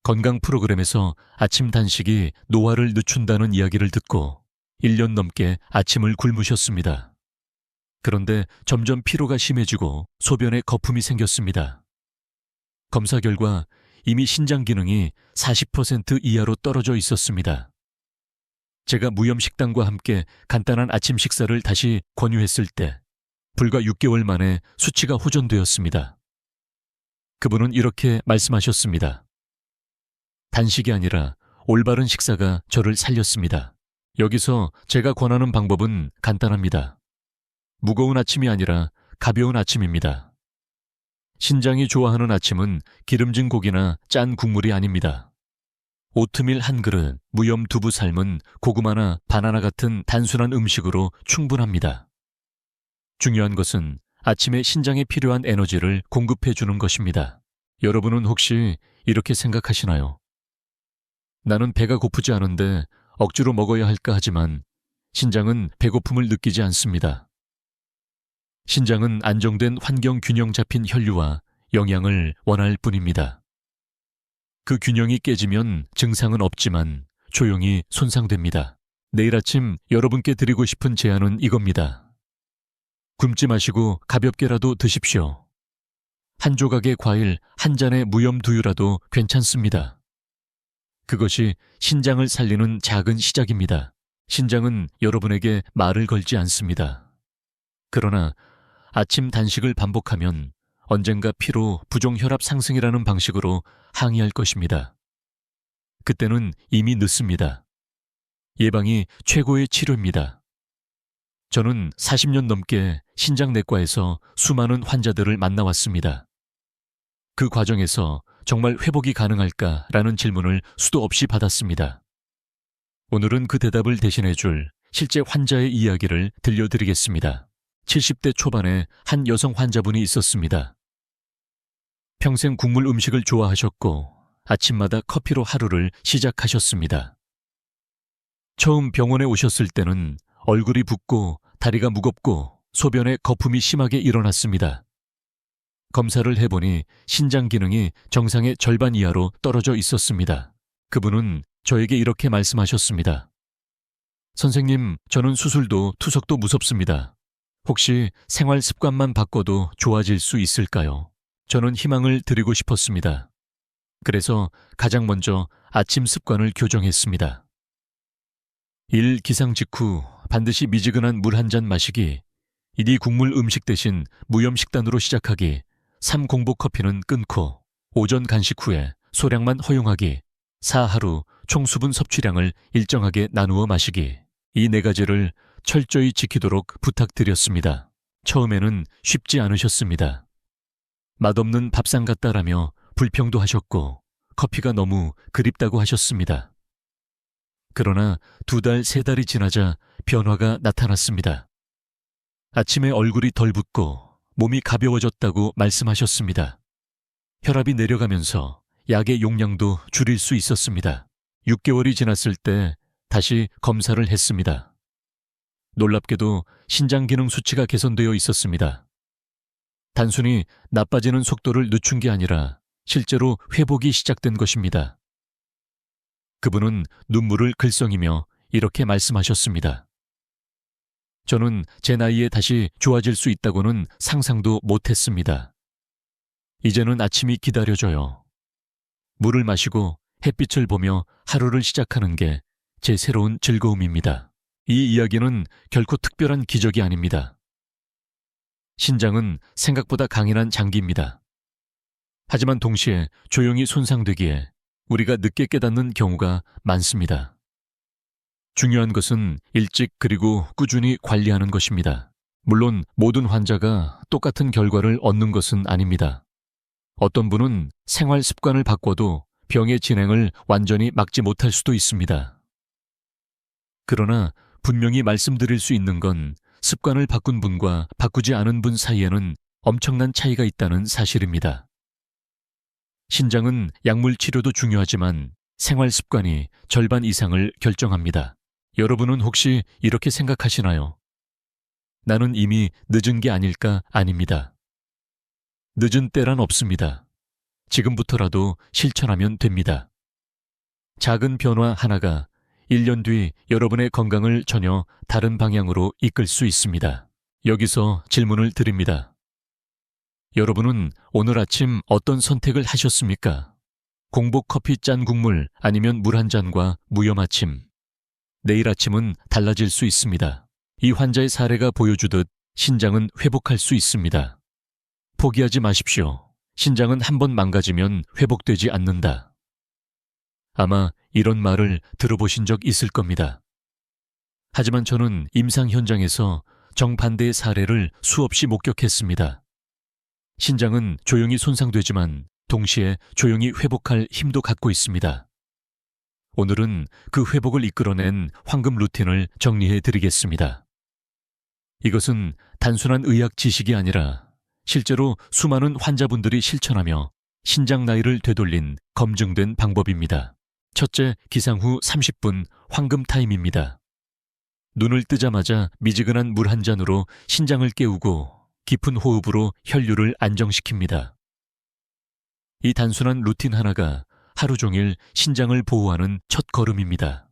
건강 프로그램에서 아침 단식이 노화를 늦춘다는 이야기를 듣고 1년 넘게 아침을 굶으셨습니다. 그런데 점점 피로가 심해지고 소변에 거품이 생겼습니다. 검사 결과 이미 신장 기능이 40% 이하로 떨어져 있었습니다. 제가 무염식단과 함께 간단한 아침 식사를 다시 권유했을 때 불과 6개월 만에 수치가 호전되었습니다. 그분은 이렇게 말씀하셨습니다. 단식이 아니라 올바른 식사가 저를 살렸습니다. 여기서 제가 권하는 방법은 간단합니다. 무거운 아침이 아니라 가벼운 아침입니다. 신장이 좋아하는 아침은 기름진 고기나 짠 국물이 아닙니다. 오트밀 한 그릇, 무염 두부 삶은 고구마나 바나나 같은 단순한 음식으로 충분합니다. 중요한 것은 아침에 신장에 필요한 에너지를 공급해 주는 것입니다. 여러분은 혹시 이렇게 생각하시나요? 나는 배가 고프지 않은데 억지로 먹어야 할까 하지만 신장은 배고픔을 느끼지 않습니다. 신장은 안정된 환경 균형 잡힌 혈류와 영양을 원할 뿐입니다. 그 균형이 깨지면 증상은 없지만 조용히 손상됩니다. 내일 아침 여러분께 드리고 싶은 제안은 이겁니다. 굶지 마시고 가볍게라도 드십시오. 한 조각의 과일, 한 잔의 무염 두유라도 괜찮습니다. 그것이 신장을 살리는 작은 시작입니다. 신장은 여러분에게 말을 걸지 않습니다. 그러나 아침 단식을 반복하면 언젠가 피로, 부종혈압 상승이라는 방식으로 항의할 것입니다. 그때는 이미 늦습니다. 예방이 최고의 치료입니다. 저는 40년 넘게 신장내과에서 수많은 환자들을 만나왔습니다. 그 과정에서 정말 회복이 가능할까라는 질문을 수도 없이 받았습니다. 오늘은 그 대답을 대신해줄 실제 환자의 이야기를 들려드리겠습니다. 70대 초반에 한 여성 환자분이 있었습니다. 평생 국물 음식을 좋아하셨고 아침마다 커피로 하루를 시작하셨습니다. 처음 병원에 오셨을 때는 얼굴이 붓고 다리가 무겁고 소변에 거품이 심하게 일어났습니다. 검사를 해보니 신장 기능이 정상의 절반 이하로 떨어져 있었습니다. 그분은 저에게 이렇게 말씀하셨습니다. 선생님, 저는 수술도 투석도 무섭습니다. 혹시 생활 습관만 바꿔도 좋아질 수 있을까요? 저는 희망을 드리고 싶었습니다. 그래서 가장 먼저 아침 습관을 교정했습니다. 일 기상 직후 반드시 미지근한 물 한 잔 마시기, 1이 국물 음식 대신 무염 식단으로 시작하기, 3 공복 커피는 끊고, 오전 간식 후에 소량만 허용하기, 4 하루 총 수분 섭취량을 일정하게 나누어 마시기, 이 4가지를 철저히 지키도록 부탁드렸습니다. 처음에는 쉽지 않으셨습니다. 맛없는 밥상 같다라며 불평도 하셨고 커피가 너무 그립다고 하셨습니다. 그러나 2달, 3달이 지나자 변화가 나타났습니다. 아침에 얼굴이 덜 붓고 몸이 가벼워졌다고 말씀하셨습니다. 혈압이 내려가면서 약의 용량도 줄일 수 있었습니다. 6개월이 지났을 때 다시 검사를 했습니다. 놀랍게도 신장 기능 수치가 개선되어 있었습니다. 단순히 나빠지는 속도를 늦춘 게 아니라 실제로 회복이 시작된 것입니다. 그분은 눈물을 글썽이며 이렇게 말씀하셨습니다. 저는 제 나이에 다시 좋아질 수 있다고는 상상도 못했습니다. 이제는 아침이 기다려져요. 물을 마시고 햇빛을 보며 하루를 시작하는 게 제 새로운 즐거움입니다. 이 이야기는 결코 특별한 기적이 아닙니다. 신장은 생각보다 강인한 장기입니다. 하지만 동시에 조용히 손상되기에 우리가 늦게 깨닫는 경우가 많습니다. 중요한 것은 일찍 그리고 꾸준히 관리하는 것입니다. 물론 모든 환자가 똑같은 결과를 얻는 것은 아닙니다. 어떤 분은 생활 습관을 바꿔도 병의 진행을 완전히 막지 못할 수도 있습니다. 그러나 분명히 말씀드릴 수 있는 건 습관을 바꾼 분과 바꾸지 않은 분 사이에는 엄청난 차이가 있다는 사실입니다. 신장은 약물 치료도 중요하지만 생활 습관이 절반 이상을 결정합니다. 여러분은 혹시 이렇게 생각하시나요? 나는 이미 늦은 게 아닐까? 아닙니다. 늦은 때란 없습니다. 지금부터라도 실천하면 됩니다. 작은 변화 하나가 1년 뒤 여러분의 건강을 전혀 다른 방향으로 이끌 수 있습니다. 여기서 질문을 드립니다. 여러분은 오늘 아침 어떤 선택을 하셨습니까? 공복 커피 짠 국물 아니면 물 한 잔과 무염 아침. 내일 아침은 달라질 수 있습니다. 이 환자의 사례가 보여주듯 신장은 회복할 수 있습니다. 포기하지 마십시오. 신장은 한 번 망가지면 회복되지 않는다. 아마 이런 말을 들어보신 적 있을 겁니다. 하지만 저는 임상 현장에서 정반대의 사례를 수없이 목격했습니다. 신장은 조용히 손상되지만 동시에 조용히 회복할 힘도 갖고 있습니다. 오늘은 그 회복을 이끌어낸 황금 루틴을 정리해 드리겠습니다. 이것은 단순한 의학 지식이 아니라 실제로 수많은 환자분들이 실천하며 신장 나이를 되돌린 검증된 방법입니다. 첫째, 기상 후 30분 황금 타임입니다. 눈을 뜨자마자 미지근한 물 한 잔으로 신장을 깨우고 깊은 호흡으로 혈류를 안정시킵니다. 이 단순한 루틴 하나가 하루 종일 신장을 보호하는 첫 걸음입니다.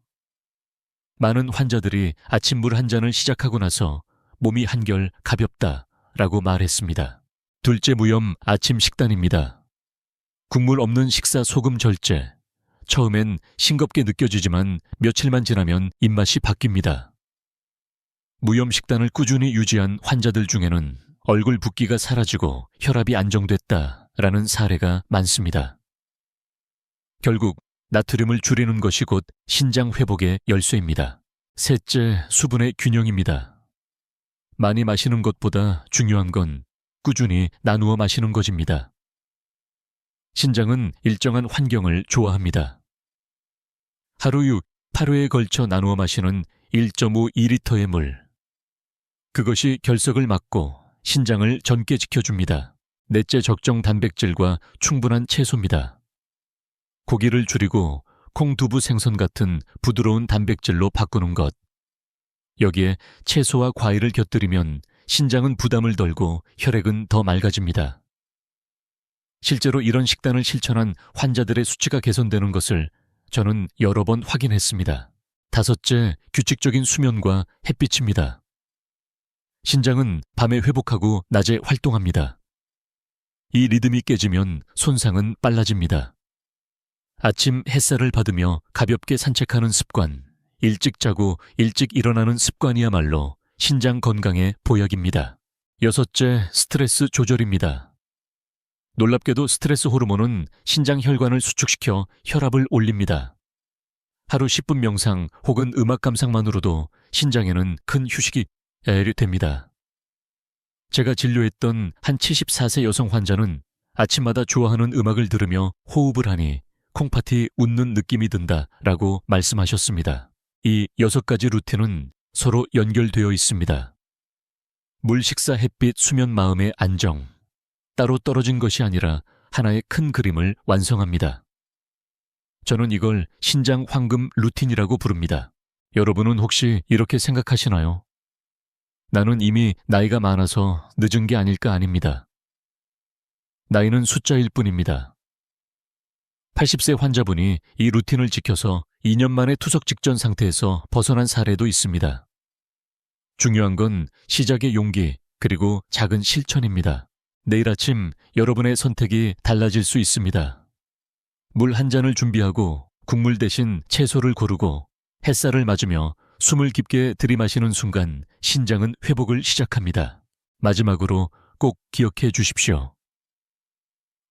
많은 환자들이 아침 물 한 잔을 시작하고 나서 몸이 한결 가볍다라고 말했습니다. 둘째 무염 아침 식단입니다. 국물 없는 식사 소금 절제. 처음엔 싱겁게 느껴지지만 며칠만 지나면 입맛이 바뀝니다. 무염 식단을 꾸준히 유지한 환자들 중에는 얼굴 붓기가 사라지고 혈압이 안정됐다라는 사례가 많습니다. 결국 나트륨을 줄이는 것이 곧 신장 회복의 열쇠입니다. 셋째, 수분의 균형입니다. 많이 마시는 것보다 중요한 건 꾸준히 나누어 마시는 것입니다. 신장은 일정한 환경을 좋아합니다. 하루 8회에 걸쳐 나누어 마시는 1.5-2리터의 물. 그것이 결석을 막고 신장을 젊게 지켜줍니다. 넷째, 적정 단백질과 충분한 채소입니다. 고기를 줄이고 콩, 두부, 생선 같은 부드러운 단백질로 바꾸는 것. 여기에 채소와 과일을 곁들이면 신장은 부담을 덜고 혈액은 더 맑아집니다. 실제로 이런 식단을 실천한 환자들의 수치가 개선되는 것을 저는 여러 번 확인했습니다. 다섯째, 규칙적인 수면과 햇빛입니다. 신장은 밤에 회복하고 낮에 활동합니다. 이 리듬이 깨지면 손상은 빨라집니다. 아침 햇살을 받으며 가볍게 산책하는 습관, 일찍 자고 일찍 일어나는 습관이야말로 신장 건강의 보약입니다. 여섯째, 스트레스 조절입니다. 놀랍게도 스트레스 호르몬은 신장 혈관을 수축시켜 혈압을 올립니다. 하루 10분 명상 혹은 음악 감상만으로도 신장에는 큰 휴식이 됩니다. 제가 진료했던 한 74세 여성 환자는 아침마다 좋아하는 음악을 들으며 호흡을 하니 콩팥이 웃는 느낌이 든다라고 말씀하셨습니다. 이 6가지 루틴은 서로 연결되어 있습니다. 물, 식사, 햇빛, 수면, 마음의 안정. 따로 떨어진 것이 아니라 하나의 큰 그림을 완성합니다. 저는 이걸 신장 황금 루틴이라고 부릅니다. 여러분은 혹시 이렇게 생각하시나요? 나는 이미 나이가 많아서 늦은 게 아닐까? 아닙니다. 나이는 숫자일 뿐입니다. 80세 환자분이 이 루틴을 지켜서 2년 만에 투석 직전 상태에서 벗어난 사례도 있습니다. 중요한 건 시작의 용기 그리고 작은 실천입니다. 내일 아침 여러분의 선택이 달라질 수 있습니다. 물 한 잔을 준비하고 국물 대신 채소를 고르고 햇살을 맞으며 숨을 깊게 들이마시는 순간 신장은 회복을 시작합니다. 마지막으로 꼭 기억해 주십시오.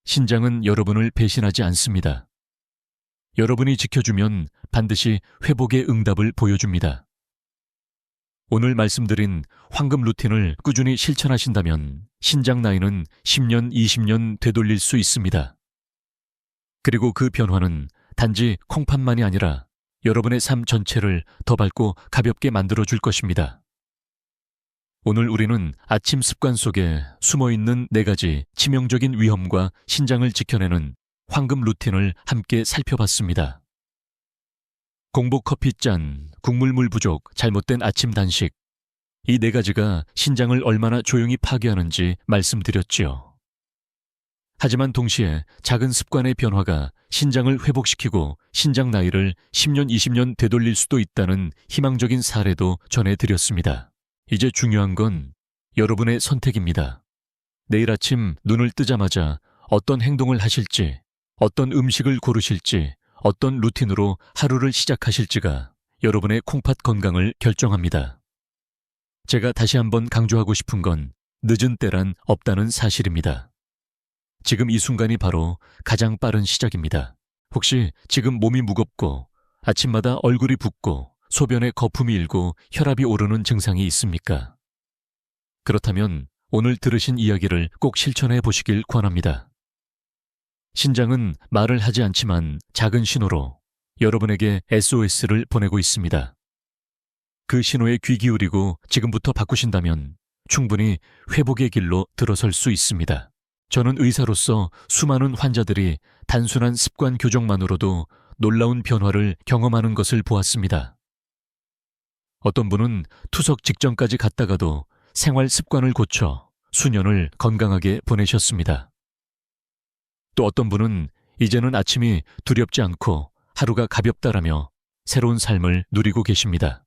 신장은 여러분을 배신하지 않습니다. 여러분이 지켜주면 반드시 회복의 응답을 보여줍니다. 오늘 말씀드린 황금 루틴을 꾸준히 실천하신다면 신장 나이는 10년, 20년 되돌릴 수 있습니다. 그리고 그 변화는 단지 콩팥만이 아니라 여러분의 삶 전체를 더 밝고 가볍게 만들어줄 것입니다. 오늘 우리는 아침 습관 속에 숨어있는 4가지 치명적인 위험과 신장을 지켜내는 황금 루틴을 함께 살펴봤습니다. 공복 커피 잔, 국물물 부족, 잘못된 아침 단식. 이 4가지가 신장을 얼마나 조용히 파괴하는지 말씀드렸지요. 하지만 동시에 작은 습관의 변화가 신장을 회복시키고 신장 나이를 10년, 20년 되돌릴 수도 있다는 희망적인 사례도 전해드렸습니다. 이제 중요한 건 여러분의 선택입니다. 내일 아침 눈을 뜨자마자 어떤 행동을 하실지, 어떤 음식을 고르실지, 어떤 루틴으로 하루를 시작하실지가 여러분의 콩팥 건강을 결정합니다. 제가 다시 한번 강조하고 싶은 건 늦은 때란 없다는 사실입니다. 지금 이 순간이 바로 가장 빠른 시작입니다. 혹시 지금 몸이 무겁고 아침마다 얼굴이 붓고 소변에 거품이 일고 혈압이 오르는 증상이 있습니까? 그렇다면 오늘 들으신 이야기를 꼭 실천해 보시길 권합니다. 신장은 말을 하지 않지만 작은 신호로 여러분에게 SOS를 보내고 있습니다. 그 신호에 귀 기울이고 지금부터 바꾸신다면 충분히 회복의 길로 들어설 수 있습니다. 저는 의사로서 수많은 환자들이 단순한 습관 교정만으로도 놀라운 변화를 경험하는 것을 보았습니다. 어떤 분은 투석 직전까지 갔다가도 생활 습관을 고쳐 수년을 건강하게 보내셨습니다. 또 어떤 분은 이제는 아침이 두렵지 않고 하루가 가볍다라며 새로운 삶을 누리고 계십니다.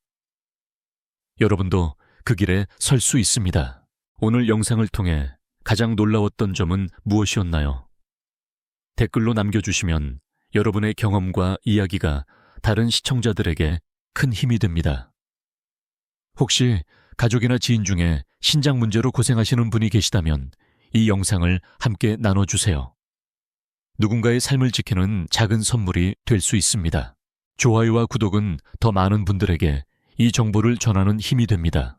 여러분도 그 길에 설 수 있습니다. 오늘 영상을 통해 가장 놀라웠던 점은 무엇이었나요? 댓글로 남겨주시면 여러분의 경험과 이야기가 다른 시청자들에게 큰 힘이 됩니다. 혹시 가족이나 지인 중에 신장 문제로 고생하시는 분이 계시다면 이 영상을 함께 나눠주세요. 누군가의 삶을 지키는 작은 선물이 될 수 있습니다. 좋아요와 구독은 더 많은 분들에게 이 정보를 전하는 힘이 됩니다.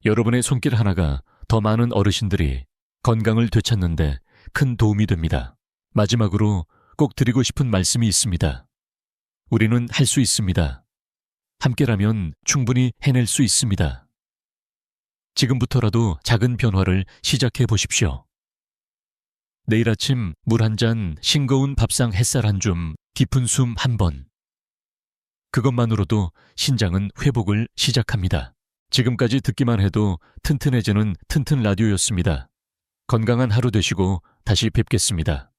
여러분의 손길 하나가 더 많은 어르신들이 건강을 되찾는 데 큰 도움이 됩니다. 마지막으로 꼭 드리고 싶은 말씀이 있습니다. 우리는 할 수 있습니다. 함께라면 충분히 해낼 수 있습니다. 지금부터라도 작은 변화를 시작해 보십시오. 내일 아침 물 한 잔, 싱거운 밥상 햇살 한 줌, 깊은 숨 한 번. 그것만으로도 신장은 회복을 시작합니다. 지금까지 듣기만 해도 튼튼해지는 튼튼 라디오였습니다. 건강한 하루 되시고 다시 뵙겠습니다.